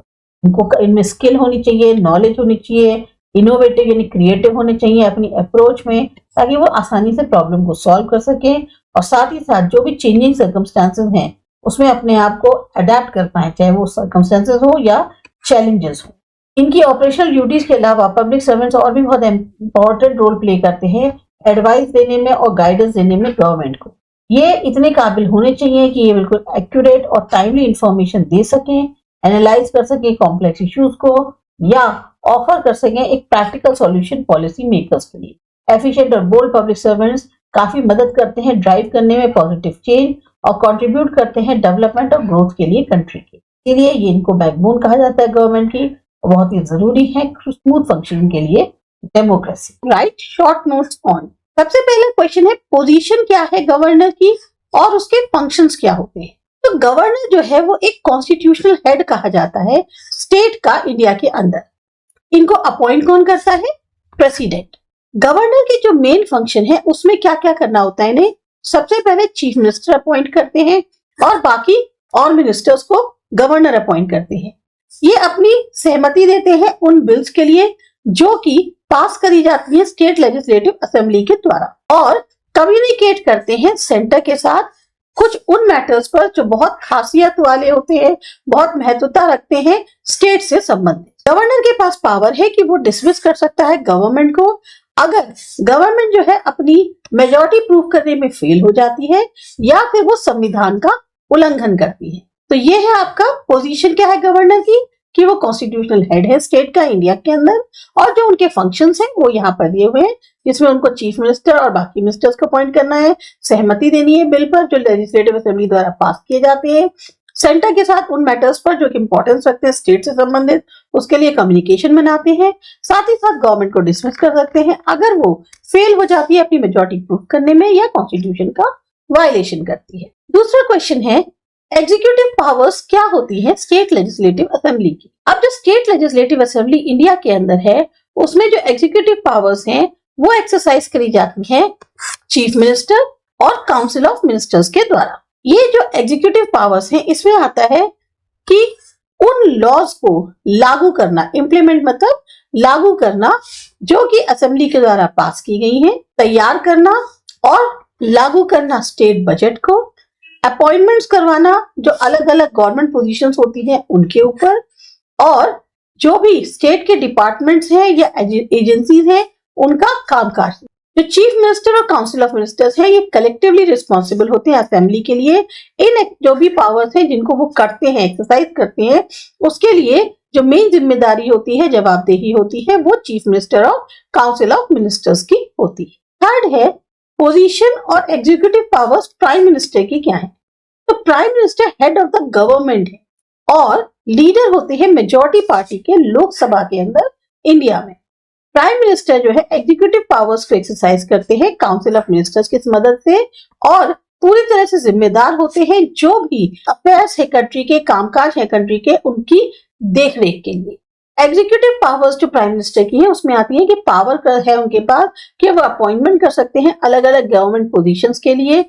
इनको इनमें स्किल होनी चाहिए, नॉलेज होनी चाहिए, इनोवेटिव यानी क्रिएटिव होने चाहिए अपनी अप्रोच में, ताकि वो आसानी से प्रॉब्लम को सॉल्व कर सके, और साथ ही साथ जो भी चेंजिंग सर्कमस्टांसेस हैं उसमें अपने आप को अडेप्ट कर पाए, चाहे वो सर्कमस्टांसेस हो या चैलेंजेस हो। इनकी ऑपरेशनल ड्यूटीज के अलावा पब्लिक सर्वेंट्स और भी बहुत इंपॉर्टेंट रोल प्ले करते हैं एडवाइस देने में और गाइडेंस देने में गवर्नमेंट को। ये इतने काबिल होने चाहिए कि ये बिल्कुल एक्यूरेट और टाइमली इंफॉर्मेशन दे सकें, एनालाइज कर सकें कॉम्प्लेक्स इश्यूज को, या ऑफर कर सकें एक प्रैक्टिकल सॉल्यूशन पॉलिसी मेकर्स के लिए। एफिशिएंट और बोल्ड पब्लिक सर्वेंट्स काफी मदद करते हैं ड्राइव करने में पॉजिटिव चेंज और कंट्रीब्यूट करते हैं डेवलपमेंट और ग्रोथ के लिए कंट्री के। इसलिए ये इनको बैकबोन कहा जाता है गवर्नमेंट की, बहुत ही जरूरी है स्मूथ फंक्शनिंग के लिए democracy. Right, short notes on. सबसे पहला क्वेश्चन है पोजीशन क्या है गवर्नर की और उसके फंक्शंस क्या होते हैं। तो गवर्नर जो है वो एक कॉन्स्टिट्यूशनल हेड कहा जाता है स्टेट का इंडिया के अंदर। इनको अपॉइंट कौन करता है? प्रेसिडेंट। गवर्नर की जो मेन फंक्शन है उसमें क्या क्या करना होता है इन्हें? सबसे पहले चीफ मिनिस्टर अपॉइंट करते हैं और बाकी और मिनिस्टर्स को गवर्नर अपॉइंट करते हैं। ये अपनी सहमति देते हैं उन बिल्स के लिए जो कि पास करी जाती है स्टेट लेजिस्लेटिव असेंबली के द्वारा, और कम्युनिकेट करते हैं सेंटर के साथ कुछ उन मैटर्स पर जो बहुत खासियत वाले होते हैं, बहुत महत्वता रखते हैं स्टेट से संबंधित। गवर्नर के पास पावर है कि वो डिसमिस कर सकता है गवर्नमेंट को अगर गवर्नमेंट जो है अपनी मेजॉरिटी प्रूव करने में फेल हो जाती है या फिर वो संविधान का उल्लंघन करती है। तो ये है आपका पोजीशन क्या है गवर्नर की, कि वो कॉन्स्टिट्यूशनल हेड है स्टेट का इंडिया के अंदर, और जो उनके फंक्शंस हैं वो यहाँ पर दिए हुए हैं, जिसमें उनको चीफ मिनिस्टर और बाकी मिनिस्टर्स को अपॉइंट करना है, सहमति देनी है बिल पर जो लेजिस्लेटिव असेंबली द्वारा पास किए जाते हैं, सेंटर के साथ उन मैटर्स पर जो कि इंपॉर्टेंस रखते हैं स्टेट से संबंधित उसके लिए कम्युनिकेशन बनाते हैं, साथ ही साथ गवर्नमेंट को डिसमिस कर सकते हैं अगर वो फेल हो जाती है अपनी मेजॉरिटी प्रूव करने में या कॉन्स्टिट्यूशन का वायलेशन करती है। दूसरा क्वेश्चन है एग्जीक्यूटिव पावर्स क्या होती है स्टेट लेजिस्लेटिव असेंबली की। अब जो स्टेट लेजिस्लेटिव असेंबली इंडिया के अंदर है उसमें जो एग्जीक्यूटिव पावर्स हैं वो एक्सरसाइज करी जाती है चीफ मिनिस्टर और काउंसिल ऑफ मिनिस्टर्स के द्वारा। ये जो एग्जीक्यूटिव पावर्स हैं इसमें आता है कि उन लॉज को लागू करना, इम्प्लीमेंट मतलब लागू करना, जो कि असेंबली के द्वारा पास की गई हैं, तैयार करना और लागू करना स्टेट बजट को, अपॉइंटमेंट्स करवाना जो अलग अलग गवर्नमेंट पोजीशंस होती हैं उनके ऊपर, और जो भी स्टेट के डिपार्टमेंट्स हैं या एजेंसीज हैं उनका कामकाज। जो चीफ मिनिस्टर और काउंसिल ऑफ मिनिस्टर्स हैं ये कलेक्टिवली रिस्पॉन्सिबल होते हैं असेंबली के लिए। इन जो भी पावर्स हैं जिनको वो करते हैं, एक्सरसाइज करते हैं, उसके लिए जो मेन जिम्मेदारी होती है, जवाबदेही होती है, वो चीफ मिनिस्टर और काउंसिल ऑफ मिनिस्टर्स की होती है। थर्ड है पोजीशन और एग्जीक्यूटिव पावर्स प्राइम मिनिस्टर की क्या है। तो prime minister head of the government है और लीडर होते हैं मेजॉरिटी पार्टी के लोकसभा के अंदर इंडिया में। प्राइम मिनिस्टर जो है एग्जीक्यूटिव पावर्स को एक्सरसाइज करते हैं काउंसिल ऑफ मिनिस्टर्स की मदद से और पूरी तरह से जिम्मेदार होते हैं जो भी अफेयर्स है कंट्री के, कामकाज है कंट्री के, उनकी देखरेख के लिए। एग्जीक्यूटिव पावर्स जो प्राइम मिनिस्टर की है उसमें आती है कि पावर है उनके पास कि वो अपॉइंटमेंट कर सकते हैं अलग अलग गवर्नमेंट पोजीशंस के लिए,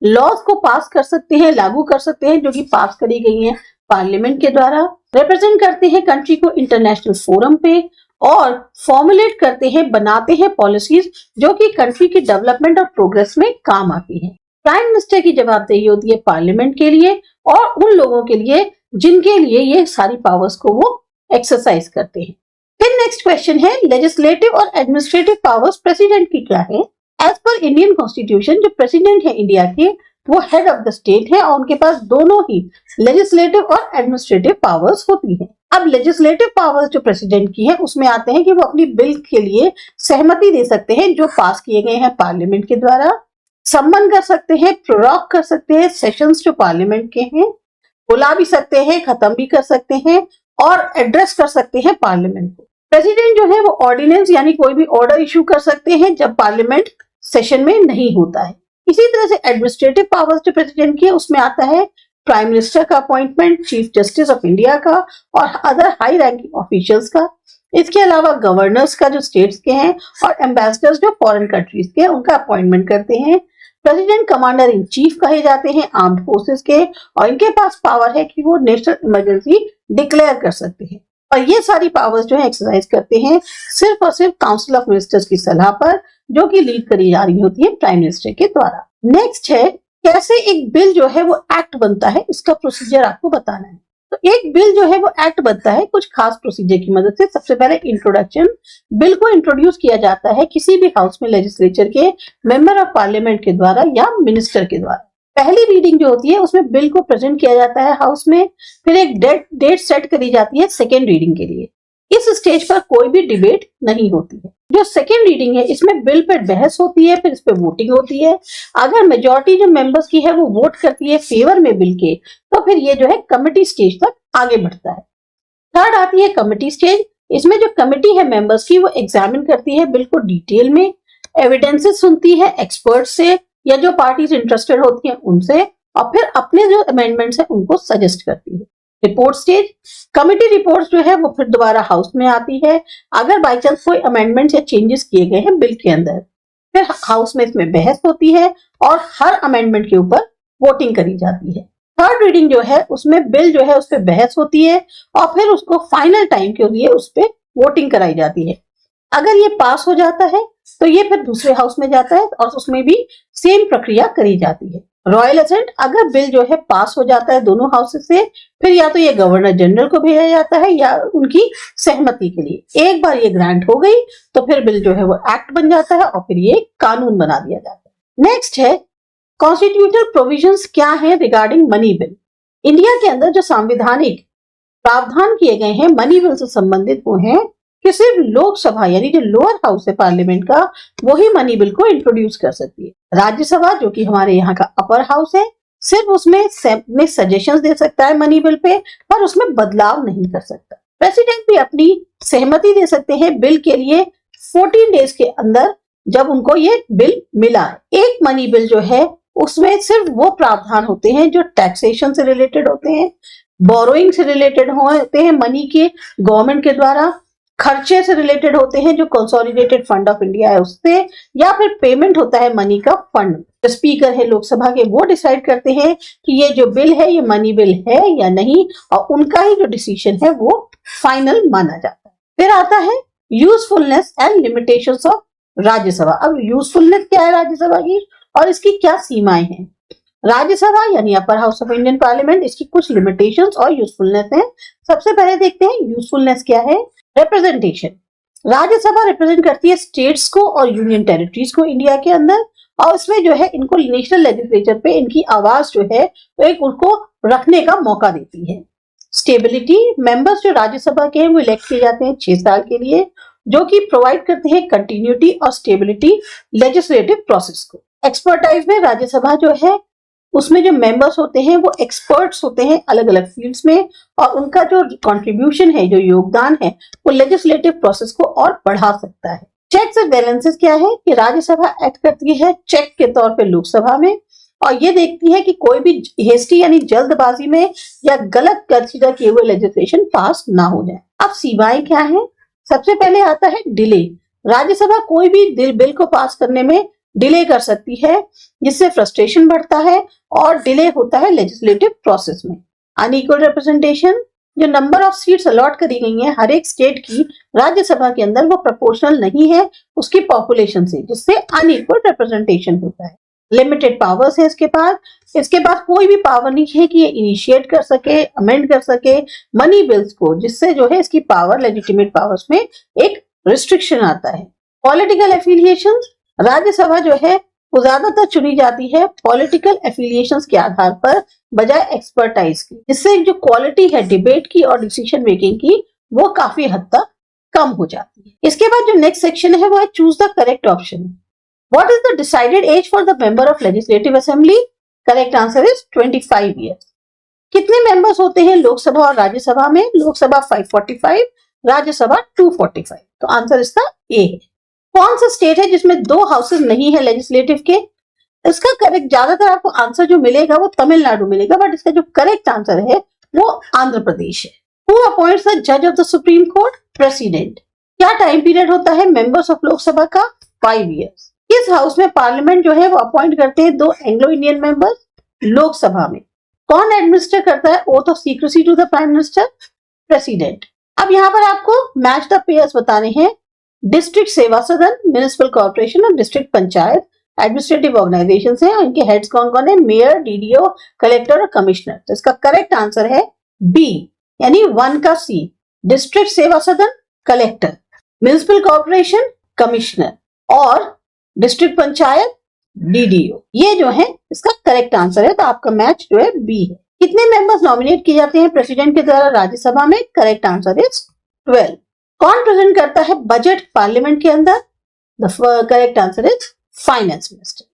लॉज को पास कर सकते हैं, लागू कर सकते हैं जो कि पास करी गई हैं पार्लियामेंट के द्वारा, रिप्रेजेंट करते हैं कंट्री को इंटरनेशनल फोरम पे और फॉर्मुलेट करते हैं, बनाते हैं पॉलिसीज जो कि कंट्री की डेवलपमेंट और प्रोग्रेस में काम आती है। प्राइम मिनिस्टर की जवाबदेही होती है पार्लियामेंट के लिए और उन लोगों के लिए जिनके लिए ये सारी पावर्स को वो एक्सरसाइज करते हैं। फिर नेक्स्ट क्वेश्चन है लेजिस्लेटिव और एडमिनिस्ट्रेटिव पावर्स प्रेसिडेंट की क्या है। एज पर इंडियन कॉन्स्टिट्यूशन जो प्रेसिडेंट है इंडिया के वो हेड ऑफ द स्टेट है और उनके पास दोनों ही लेजिस्लेटिव और एडमिनिस्ट्रेटिव पावर्स होती हैं। अब लेजिस्लेटिव पावर्स जो प्रेसिडेंट की है उसमें आते हैं कि वो अपनी बिल के लिए सहमति दे सकते हैं जो पास किए गए हैं पार्लियामेंट के द्वारा, सम्मन कर सकते हैं, प्रोरॉग कर सकते हैं सेशंस जो पार्लियामेंट के हैं, बुला भी सकते हैं, खत्म भी कर सकते हैं और एड्रेस कर सकते हैं पार्लियामेंट को। प्रेसिडेंट जो है वो ऑर्डिनेंस यानी कोई भी ऑर्डर इशू कर सकते हैं जब पार्लियामेंट सेशन में नहीं होता है। इसी तरह से एडमिनिस्ट्रेटिव पावर्स जो प्रेसिडेंट की है उसमें आता है प्राइम मिनिस्टर का appointment, chief justice of India का और अदर हाई रैंकिंग ऑफिशियल्स का। इसके अलावा गवर्नर्स का जो स्टेट्स के हैं और एम्बेसडर्स जो फॉरेन कंट्रीज के हैं उनका अपॉइंटमेंट करते हैं। प्रेसिडेंट कमांडर इन चीफ कहे जाते हैं आर्म्ड फोर्सेस के और इनके पास पावर है कि वो नेशनल इमरजेंसी डिक्लेयर कर सकते हैं और ये सारी पावर्स जो है एक्सरसाइज करते हैं सिर्फ और सिर्फ काउंसिल ऑफ मिनिस्टर्स की सलाह पर जो कि लीड करी जा रही होती है प्राइम मिनिस्टर के द्वारा। नेक्स्ट है कैसे एक बिल जो है वो एक्ट बनता है, इसका प्रोसीजर आपको बताना है। तो एक बिल जो है वो एक्ट बनता है कुछ खास प्रोसीजर की मदद से। सबसे पहले इंट्रोडक्शन, बिल को इंट्रोड्यूस किया जाता है किसी भी हाउस में लेजिस्लेचर के मेंबर ऑफ पार्लियामेंट के द्वारा या मिनिस्टर के द्वारा। पहली रीडिंग जो होती है उसमें बिल को प्रेजेंट किया जाता है हाउस में, फिर एक डेट सेट करी जाती है सेकेंड रीडिंग के लिए। इस स्टेज पर कोई भी डिबेट नहीं होती है। जो सेकेंड रीडिंग है इसमें बिल पर बहस होती है, फिर इस पे वोटिंग होती है। अगर मेजॉरिटी जो मेंबर्स की है वो वोट करती है फेवर में बिल के तो फिर ये जो है कमेटी स्टेज तक आगे बढ़ता है। थर्ड आती है कमेटी स्टेज। इसमें जो कमेटी है मेंबर्स की वो एग्जामिन करती है बिल को डिटेल में, एविडेंसेस सुनती है एक्सपर्ट से या जो पार्टीज इंटरेस्टेड होती हैं उनसे और फिर अपने जो अमेंडमेंट्स है उनको सजेस्ट करती है। रिपोर्ट स्टेज, कमिटी रिपोर्ट्स जो है वो फिर दोबारा हाउस में आती है। अगर बाई चांस कोई अमेंडमेंट्स या चेंजेस किए गए हैं बिल के अंदर, फिर हाउस में इसमें बहस होती है और हर अमेंडमेंट के ऊपर वोटिंग करी जाती है। थर्ड रीडिंग जो है उसमें बिल जो है उस पर बहस होती है और फिर उसको फाइनल टाइम के लिए उस पर वोटिंग कराई जाती है। अगर ये पास हो जाता है तो ये फिर दूसरे हाउस में जाता है और उसमें भी सेम प्रक्रिया करी जाती है। रॉयल असेंट, अगर बिल जो है पास हो जाता है दोनों हाउसेस से, फिर या तो ये गवर्नर जनरल को भेजा जाता है या उनकी सहमति के लिए। एक बार ये ग्रांट हो गई तो फिर बिल जो है वो एक्ट बन जाता है और फिर ये कानून बना दिया जाता है। नेक्स्ट है कॉन्स्टिट्यूशनल प्रोविजंस क्या है रिगार्डिंग मनी बिल। इंडिया के अंदर जो संवैधानिक प्रावधान किए गए हैं मनी बिल से संबंधित वो हैं कि सिर्फ लोकसभा यानी जो लोअर हाउस है पार्लियामेंट का वही मनी बिल को इंट्रोड्यूस कर सकती है। राज्यसभा जो कि हमारे यहाँ का अपर हाउस है सिर्फ उसमें सजेशंस दे सकता है मनी बिल पे, पर उसमें बदलाव नहीं कर सकता। प्रेसिडेंट भी अपनी सहमति दे सकते हैं बिल के लिए 14 डेज के अंदर जब उनको ये बिल मिला। एक मनी बिल जो है उसमें सिर्फ वो प्रावधान होते हैं जो टैक्सेशन से रिलेटेड होते हैं, बोरोइंग से रिलेटेड होते हैं मनी के गवर्नमेंट के द्वारा, खर्चे से रिलेटेड होते हैं जो कंसोलिडेटेड फंड ऑफ इंडिया है उससे, या फिर पेमेंट होता है मनी का फंड। जो स्पीकर है लोकसभा के वो डिसाइड करते हैं कि ये जो बिल है ये मनी बिल है या नहीं और उनका ही जो डिसीजन है वो फाइनल माना जाता है। फिर आता है usefulness and limitations of Rajya Sabha. अब यूजफुलनेस क्या है राज्यसभा की और इसकी क्या सीमाएं हैं। राज्यसभा यानी upper house of Indian parliament, इसकी कुछ लिमिटेशंस और यूजफुलनेस है। सबसे पहले देखते हैं यूजफुलनेस क्या है। रिप्रेजेंटेशन, राज्यसभा रिप्रेजेंट करती है स्टेट्स को और यूनियन टेरिटरीज को इंडिया के अंदर, और इसमें जो है इनको नेशनल लेजिस्लेचर पे इनकी आवाज जो है वो एक उनको रखने का मौका देती है। स्टेबिलिटी, मेंबर्स जो राज्यसभा के हैं वो इलेक्ट किए जाते हैं 6 साल के लिए, जो कि प्रोवाइड करते हैं कंटिन्यूटी और स्टेबिलिटी लेजिस्लेटिव प्रोसेस को। एक्सपर्टाइज में राज्यसभा जो है उसमें जो मेंबर्स होते हैं वो एक्सपर्ट्स होते हैं अलग अलग फील्ड्स में, और उनका जो कंट्रीब्यूशन है जो योगदान है वो लेजिस्लेटिव प्रोसेस को और बढ़ा सकता है। चेक्स एंड बैलेंसेस क्या है कि राज्यसभा एक्ट करती है चेक के तौर पे लोकसभा में, और ये देखती है कि कोई भी हेस्टी यानी जल्दबाजी में या गलत कंसीडर किए हुए लेजिस्लेशन पास ना हो जाए। अब सीमाएं क्या है। सबसे पहले आता है डिले। राज्यसभा कोई भी बिल को पास करने में डिले कर सकती है जिससे फ्रस्ट्रेशन बढ़ता है और डिले होता है लेजिस्लेटिव प्रोसेस में। अनइक्वल रिप्रेजेंटेशन, जो नंबर ऑफ सीट्स अलॉट करी गई हैं हर एक स्टेट की राज्यसभा के अंदर वो प्रोपोर्शनल नहीं है उसकी पॉपुलेशन से, जिससे अनइक्वल रिप्रेजेंटेशन होता है। लिमिटेड पावर्स है इसके पास कोई भी पावर नहीं है कि ये इनिशिएट कर सके, अमेंड कर सके मनी बिल्स को, जिससे जो है इसकी पावर लेजिटिमेट पावर्स में एक रिस्ट्रिक्शन आता है। पॉलिटिकल एफिलिएशंस, राज्यसभा जो है वो ज्यादातर चुनी जाती है पॉलिटिकल एफिलिएशंस के आधार पर बजाय एक्सपर्टाइज की, जिससे जो क्वालिटी है डिबेट की और डिसीजन मेकिंग की वो काफी हद तक कम हो जाती है। इसके बाद जो नेक्स्ट सेक्शन है वो है choose the correct option. What is the decided as for the member of legislative assembly? Correct answer is 25 years. कितने मेंबर्स होते हैं लोकसभा और राज्यसभा में? लोकसभा 545, राज्यसभा 245। तो आंसर इसका ए है। कौन सा स्टेट है जिसमें 2 हाउसेस नहीं है लेजिस्लेटिव के? इसका करेक्ट ज्यादातर आपको आंसर जो मिलेगा वो तमिलनाडु मिलेगा, बट इसका जो करेक्ट आंसर है वो आंध्र प्रदेश है। हु अपॉइंट्स द जज of the supreme court? President. क्या टाइम पीरियड होता है मेंबर्स ऑफ लोकसभा का? 5 ईयर्स। इस हाउस में पार्लियामेंट जो है वो अपॉइंट करते हैं 2 एंग्लो इंडियन मेंबर्स। लोकसभा में कौन एडमिनिस्टर करता है oath of secrecy to the prime minister? President. अब यहाँ पर आपको मैच द पेयर्स बताने हैं। डिस्ट्रिक्ट सेवा सदन, म्युनिसिपल कॉर्पोरेशन और डिस्ट्रिक्ट पंचायत एडमिनिस्ट्रेटिव ऑर्गेनाइजेशन है, और इनके हेड्स कौन कौन है? मेयर, डीडीओ, कलेक्टर और कमिश्नर। तो इसका करेक्ट आंसर है बी यानी 1 का सी। डिस्ट्रिक्ट सेवा सदन कलेक्टर, म्युनिसिपल कॉर्पोरेशन कमिश्नर और डिस्ट्रिक्ट पंचायत डीडीओ, ये जो है इसका करेक्ट आंसर है। तो आपका मैच जो है बी है। कितने मेंबर्स नॉमिनेट किए जाते हैं प्रेसिडेंट के द्वारा राज्यसभा में? Correct answer is 12। कौन प्रेजेंट करता है बजट पार्लियामेंट के अंदर? The correct answer is finance minister.